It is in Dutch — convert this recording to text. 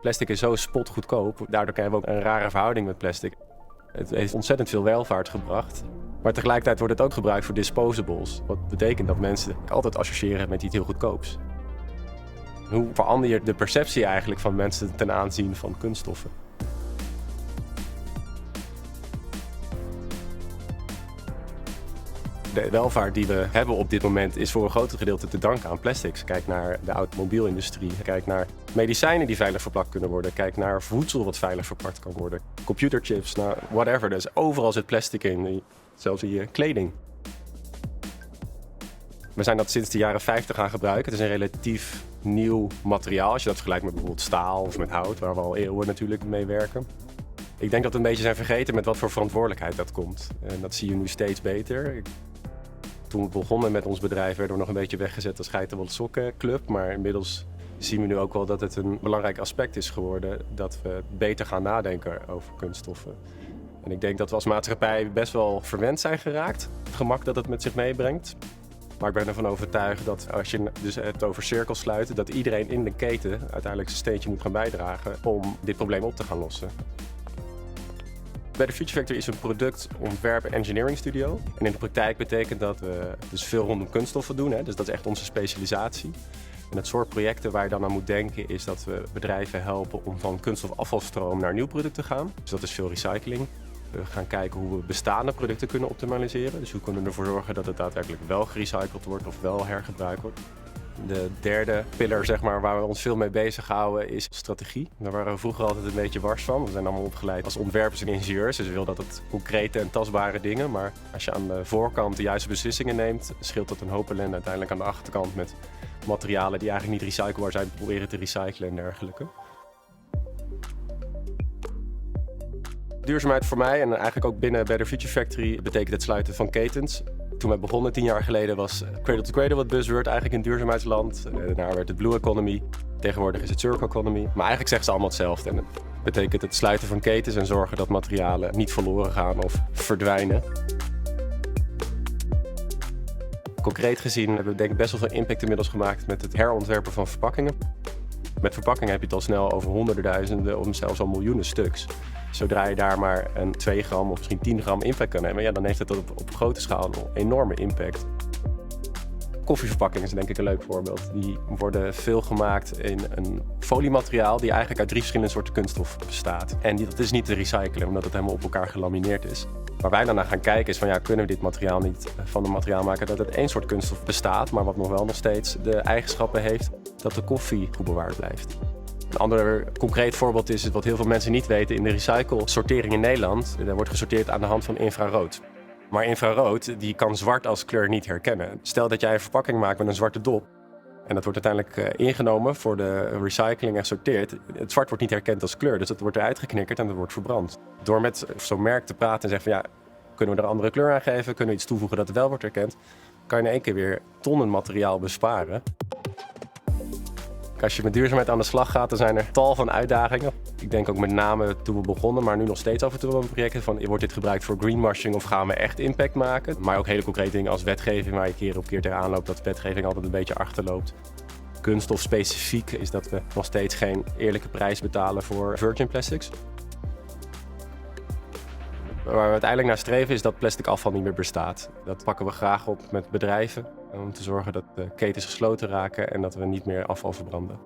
Plastic is zo spotgoedkoop, daardoor krijgen we ook een rare verhouding met plastic. Het heeft ontzettend veel welvaart gebracht. Maar tegelijkertijd wordt het ook gebruikt voor disposables. Wat betekent dat mensen altijd associëren met iets heel goedkoops. Hoe verander je de perceptie eigenlijk van mensen ten aanzien van kunststoffen? De welvaart die we hebben op dit moment is voor een groot gedeelte te danken aan plastics. Kijk naar de automobielindustrie, kijk naar medicijnen die veilig verpakt kunnen worden, kijk naar voedsel wat veilig verpakt kan worden, computerchips, nou, whatever. Dus overal zit plastic in, zelfs in je kleding. We zijn dat sinds de jaren 50 gaan gebruiken. Het is een relatief nieuw materiaal als je dat vergelijkt met bijvoorbeeld staal of met hout, waar we al eeuwen natuurlijk mee werken. Ik denk dat we een beetje zijn vergeten met wat voor verantwoordelijkheid dat komt. En dat zie je nu steeds beter. Toen we begonnen met ons bedrijf werden we nog een beetje weggezet als geitenwolle sokkenclub. Maar inmiddels zien we nu ook wel dat het een belangrijk aspect is geworden dat we beter gaan nadenken over kunststoffen. En ik denk dat we als maatschappij best wel verwend zijn geraakt. Het gemak dat het met zich meebrengt. Maar ik ben ervan overtuigd dat als je dus het over cirkels sluit, dat iedereen in de keten uiteindelijk zijn steentje moet gaan bijdragen om dit probleem op te gaan lossen. Better Future Factory is een productontwerp- en engineering studio. En in de praktijk betekent dat we dus veel rondom kunststoffen doen. Dus dat is echt onze specialisatie. En het soort projecten waar je dan aan moet denken is dat we bedrijven helpen om van kunststofafvalstroom naar nieuw product te gaan. Dus dat is veel recycling. We gaan kijken hoe we bestaande producten kunnen optimaliseren. Dus hoe kunnen we ervoor zorgen dat het daadwerkelijk wel gerecycled wordt of wel hergebruikt wordt. De derde pillar, zeg maar, waar we ons veel mee bezighouden is strategie. Daar waren we vroeger altijd een beetje wars van. We zijn allemaal opgeleid als ontwerpers en ingenieurs. Dus we willen dat het concrete en tastbare dingen. Maar als je aan de voorkant de juiste beslissingen neemt, scheelt dat een hoop ellende uiteindelijk aan de achterkant met materialen die eigenlijk niet recyclebaar zijn, proberen te recyclen en dergelijke. Duurzaamheid voor mij en eigenlijk ook binnen Better Future Factory betekent het sluiten van ketens. Toen wij begonnen 10 jaar geleden was Cradle to Cradle het buzzword eigenlijk in duurzaamheidsland. Daarna werd het Blue Economy. Tegenwoordig is het Circle Economy. Maar eigenlijk zeggen ze allemaal hetzelfde. En dat betekent het sluiten van ketens en zorgen dat materialen niet verloren gaan of verdwijnen. Concreet gezien hebben we denk ik best wel veel impact inmiddels gemaakt met het herontwerpen van verpakkingen. Met verpakkingen heb je het al snel over honderden duizenden of zelfs al miljoenen stuks. Zodra je daar maar een 2 gram of misschien 10 gram impact kan nemen, ja, dan heeft het op grote schaal een enorme impact. Koffieverpakkingen is denk ik een leuk voorbeeld. Die worden veel gemaakt in een foliemateriaal die eigenlijk uit 3 verschillende soorten kunststof bestaat. En dat is niet te recyclen omdat het helemaal op elkaar gelamineerd is. Waar wij dan naar gaan kijken is van ja, kunnen we dit materiaal niet van een materiaal maken dat het 1 soort kunststof bestaat, maar wat nog steeds de eigenschappen heeft dat de koffie goed bewaard blijft. Een ander concreet voorbeeld is wat heel veel mensen niet weten. In de recycle-sortering in Nederland er wordt gesorteerd aan de hand van infrarood. Maar infrarood die kan zwart als kleur niet herkennen. Stel dat jij een verpakking maakt met een zwarte dop. En dat wordt uiteindelijk ingenomen voor de recycling en gesorteerd. Het zwart wordt niet herkend als kleur, dus het wordt eruit geknikkerd en het wordt verbrand. Door met zo'n merk te praten en zeggen van ja, kunnen we er een andere kleur aan geven? Kunnen we iets toevoegen dat het wel wordt herkend? Kan je in één keer weer tonnen materiaal besparen. Als je met duurzaamheid aan de slag gaat, dan zijn er tal van uitdagingen. Ik denk ook met name toen we begonnen, maar nu nog steeds af en toe wel projecten van wordt dit gebruikt voor greenwashing of gaan we echt impact maken? Maar ook hele concrete dingen als wetgeving waar je keer op keer tegenaan loopt, dat wetgeving altijd een beetje achterloopt. Kunststof specifiek is dat we nog steeds geen eerlijke prijs betalen voor virgin plastics. Waar we uiteindelijk naar streven is dat plastic afval niet meer bestaat. Dat pakken we graag op met bedrijven om te zorgen dat de ketens gesloten raken en dat we niet meer afval verbranden.